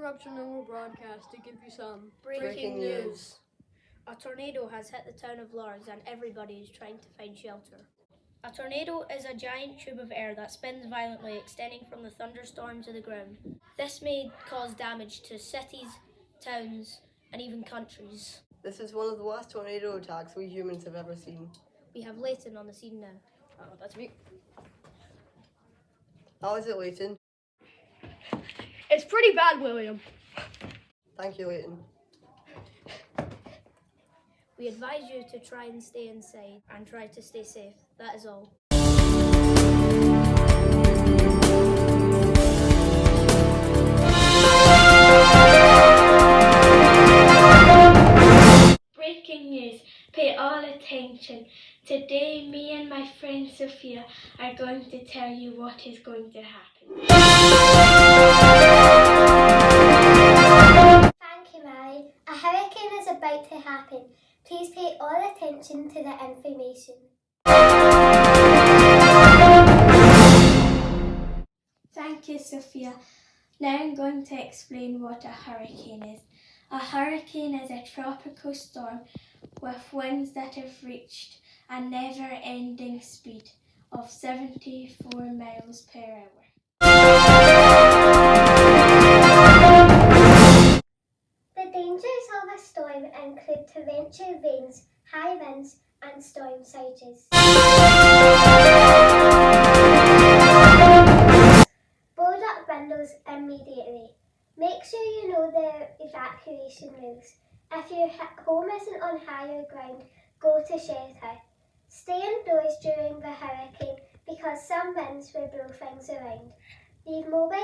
interruption in our broadcast to give you some breaking news. A tornado has hit the town of Lords and everybody is trying to find shelter. A tornado is a giant tube of air that spins violently, extending from the thunderstorm to the ground. This may cause damage to cities, towns, and even countries. This is one of the worst tornado attacks we humans have ever seen. We have Leighton on the scene now. Oh, that's me. How is it, Leighton? It's pretty bad, William. Thank you, Leighton. We advise you to try and stay inside and try to stay safe. That is all. Breaking news. Pay all attention. Today, me and my friend Sophia are going to tell you what is going to happen. Thank you, Mary. A hurricane is about to happen. Please pay all attention to the information. Thank you, Sophia. Now I'm going to explain what a hurricane is. A hurricane is a tropical storm with winds that have reached a never-ending speed of 74 miles per hour. The dangers of a storm include torrential rains, high winds, and storm surges. Board up windows immediately. Make sure you know the evacuation rules. If your home isn't on higher ground, go to shelter. Stay indoors during the hurricane because some winds will blow things around. Leave mobile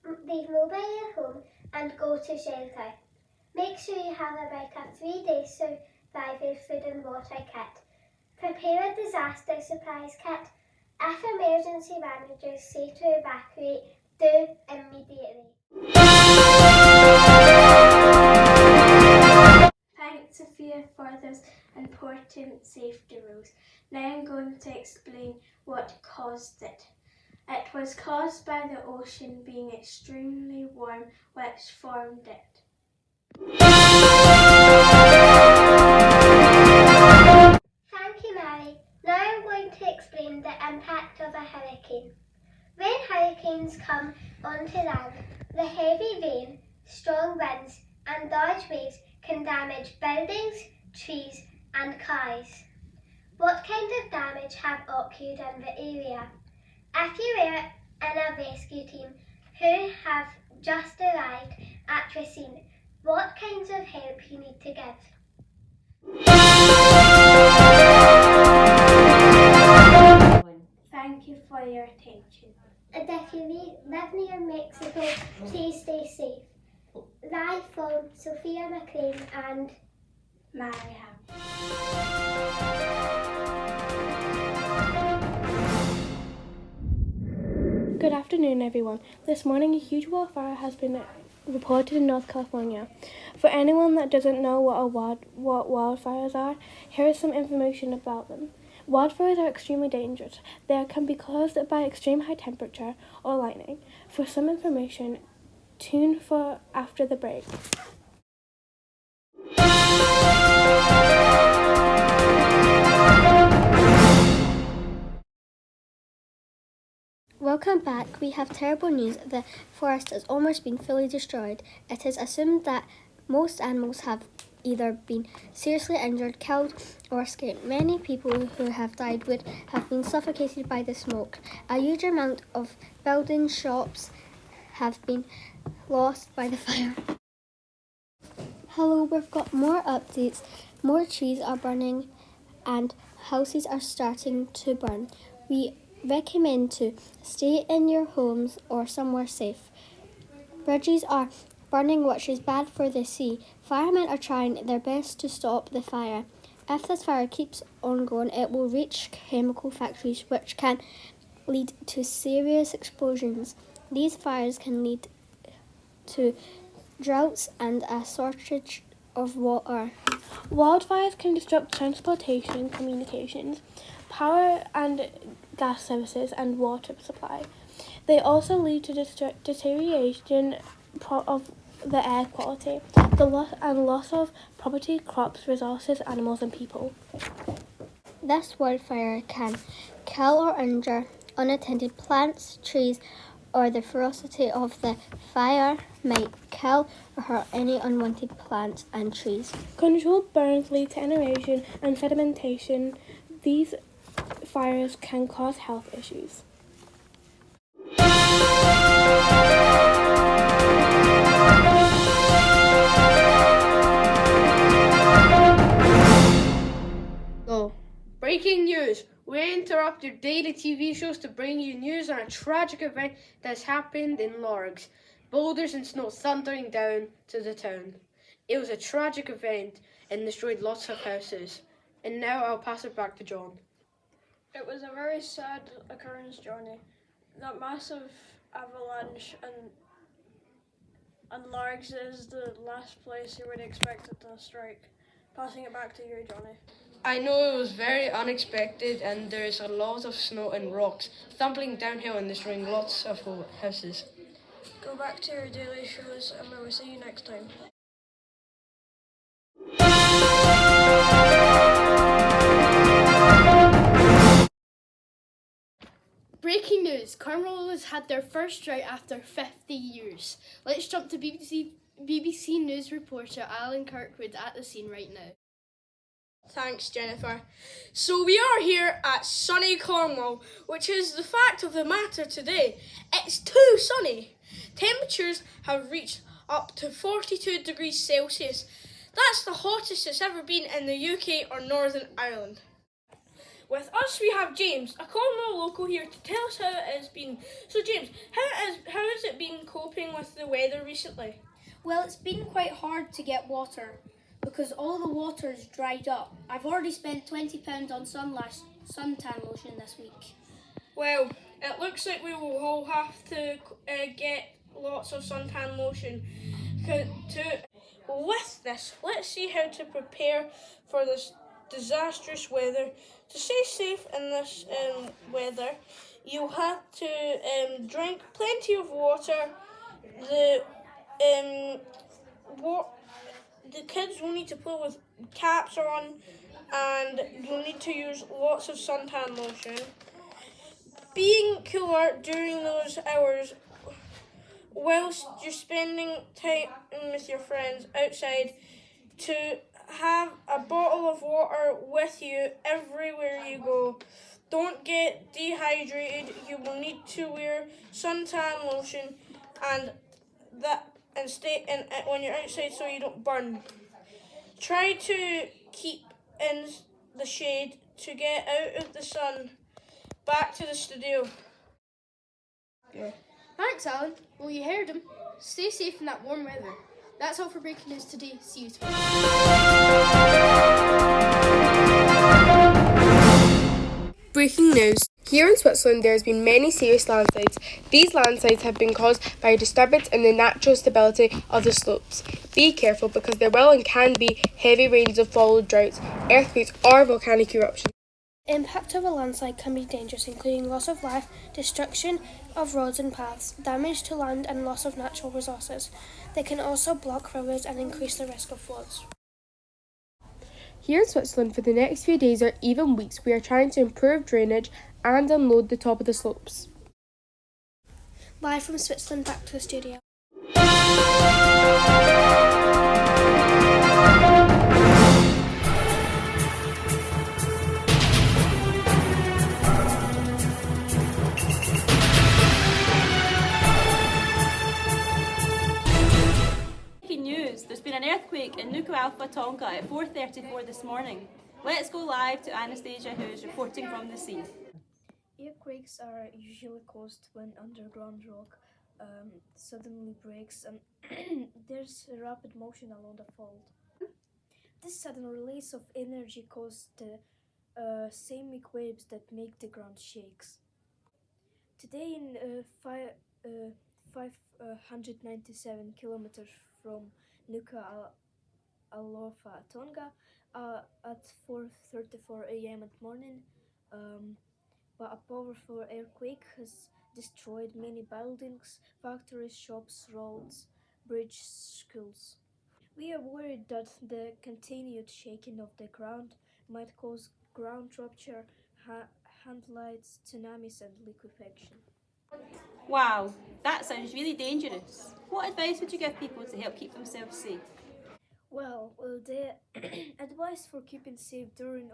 at home and go to shelter. Make sure you have about a 3-day survival food and water kit. Prepare a disaster supplies kit. If emergency managers say to evacuate, do immediately. Thanks, Sophia, for those important safety rules. Now I'm going to explain what caused it. It was caused by the ocean being extremely warm, which formed it. Thank you, Mary. Now I'm going to explain the impact of a hurricane. When hurricanes come onto land, the heavy rain, strong winds and large waves can damage buildings, trees and cars. What kind of damage have occurred in the area? If you were in a rescue team who have just arrived at the scene, what kinds of help you need to give? Thank you for your attention. And if you live near Mexico, please stay safe. Live from Sophia McLean and Mary Ham. Good afternoon, everyone. This morning, a huge wildfire has been reported in North California. For anyone that doesn't know what wildfires are, here is some information about them. Wildfires are extremely dangerous. They can be caused by extreme high temperature or lightning. For some information, tune for after the break. Welcome back. We have terrible news. The forest has almost been fully destroyed. It is assumed that most animals have either been seriously injured, killed, or escaped. Many people who have died would have been suffocated by the smoke. A huge amount of buildings, shops have been lost by the fire. Hello, we've got more updates. More trees are burning and houses are starting to burn. We recommend to stay in your homes or somewhere safe. Bridges are burning, which is bad for the sea. Firemen are trying their best to stop the fire. If this fire keeps on going, it will reach chemical factories, which can lead to serious explosions. These fires can lead to droughts and a shortage of water. Wildfires can disrupt transportation, communications, power and gas services, and water supply. They also lead to deterioration of the air quality, and loss of property, crops, resources, animals and people. This wildfire can kill or injure unattended plants, trees, or the ferocity of the fire might kill or hurt any unwanted plants and trees. Controlled burns lead to aeration and sedimentation. These fires can cause health issues. So, breaking news. We interrupt your daily TV shows to bring you news on a tragic event that's happened in Lorgs. Boulders and snow thundering down to the town. It was a tragic event and destroyed lots of houses. And now I'll pass it back to John. It was a very sad occurrence, Johnny. That massive avalanche and Largs is the last place you would expect it to strike. Passing it back to you, Johnny. I know it was very unexpected and there's a lot of snow and rocks tumbling downhill and destroying lots of houses. Go back to your daily shows and we will see you next time. Breaking news. Cornwall has had their first drought after 50 years. Let's jump to BBC News reporter Alan Kirkwood at the scene right now. Thanks, Jennifer. So we are here at sunny Cornwall, which is the fact of the matter today. It's too sunny. Temperatures have reached up to 42 degrees Celsius. That's the hottest it's ever been in the UK or Northern Ireland. With us we have James, a Cornwall local here to tell us how it has been. So James, how has it been coping with the weather recently? Well, it's been quite hard to get water because all the water's dried up. I've already spent £20 on suntan lotion this week. Well, it looks like we will all have to get lots of suntan lotion. With this, let's see how to prepare for this disastrous weather. To stay safe in this weather, you have to drink plenty of water. The kids will need to play with caps on, and you'll need to use lots of suntan lotion. Being cooler during those hours whilst you're spending time with your friends outside, to have a bottle of water with you everywhere you go. Don't get dehydrated. You will need to wear suntan lotion and stay in when you're outside so you don't burn. Try to keep in the shade to get out of the sun. Back to the studio. Yeah. Thanks, Alan. Well, you heard him. Stay safe in that warm weather. That's all for breaking news today. See you tomorrow. Breaking news. Here in Switzerland, there has been many serious landslides. These landslides have been caused by a disturbance in the natural stability of the slopes. Be careful because there will and can be heavy rains of followed droughts, earthquakes or volcanic eruptions. The impact of a landslide can be dangerous, including loss of life, destruction of roads and paths, damage to land and loss of natural resources. They can also block rivers and increase the risk of floods. Here in Switzerland, for the next few days or even weeks, we are trying to improve drainage and unload the top of the slopes. Live from Switzerland, back to the studio. News. There's been an earthquake in Nuku Alpha Tonga at 4:34 this morning. Let's go live to Anastasia, who is reporting from the scene. Earthquakes are usually caused when underground rock suddenly breaks and there's a rapid motion along the fault. This sudden release of energy causes the seismic waves that make the ground shakes. Today in 597 kilometers from Nuku Alpha Tonga at 4:34 a.m. at morning, but a powerful earthquake has destroyed many buildings, factories, shops, roads, bridge schools. We are worried that the continued shaking of the ground might cause ground rupture, landslides, tsunamis, and liquefaction. Wow, that sounds really dangerous. What advice would you give people to help keep themselves safe? Well, the advice for keeping safe during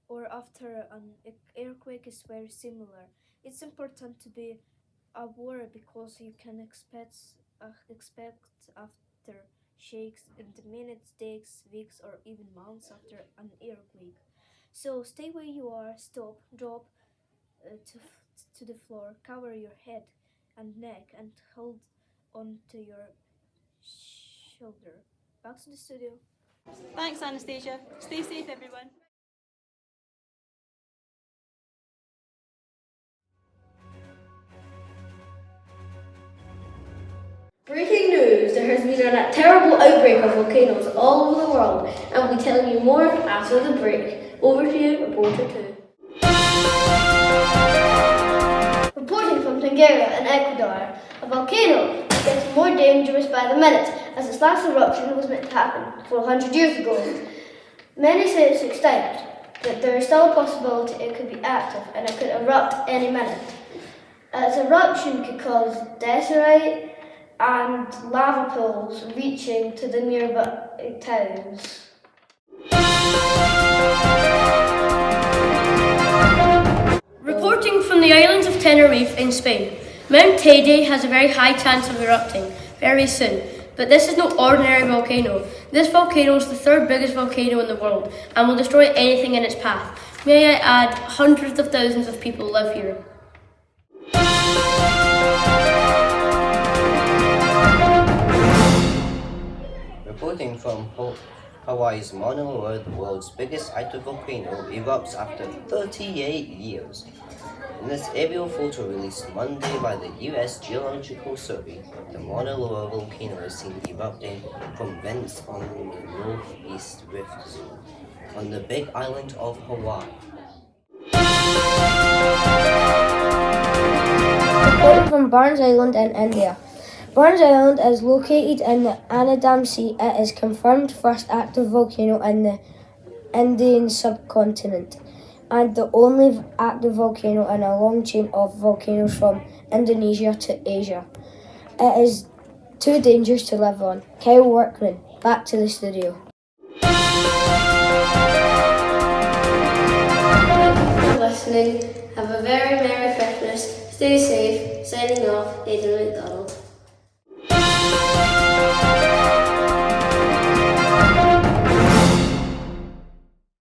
or after an earthquake is very similar. It's important to be aware because you can expect after shakes in the minutes, days, weeks, or even months after an earthquake. So stay where you are, stop, drop to the floor, cover your head and neck, and hold on to your shoulder. Back to the studio. Thanks, Anastasia. Stay safe, everyone. Breaking news! There has been a terrible outbreak of volcanoes all over the world, and we'll be telling you more after the break. Over to you, Reporter 2. Reporting from Tangaria in Ecuador, a volcano is getting more dangerous by the minute, as its last eruption was meant to happen 400 years ago. Many say it's extinct, but there is still a possibility it could be active and it could erupt any minute. Its eruption could cause diorite and lava pools reaching to the nearby towns. Reporting from the islands of Tenerife in Spain, Mount Teide has a very high chance of erupting very soon, but this is no ordinary volcano. This volcano is the third biggest volcano in the world and will destroy anything in its path. May I add, hundreds of thousands of people live here. Reporting from Hawaii's Mauna Loa, the world's biggest active volcano, erupts after 38 years. In this aerial photo released Monday by the US Geological Survey, the Mauna Loa volcano is seen erupting from vents on the northeast rift zone on the Big Island of Hawaii. Reporting from Barnes Island in India. Barnes Island is located in the Anadam Sea. It is confirmed first active volcano in the Indian subcontinent and the only active volcano in a long chain of volcanoes from Indonesia to Asia. It is too dangerous to live on. Kyle Workman, back to the studio. Thank you for listening. Have a very Merry Christmas. Stay safe. Signing off, Aidan McDonald.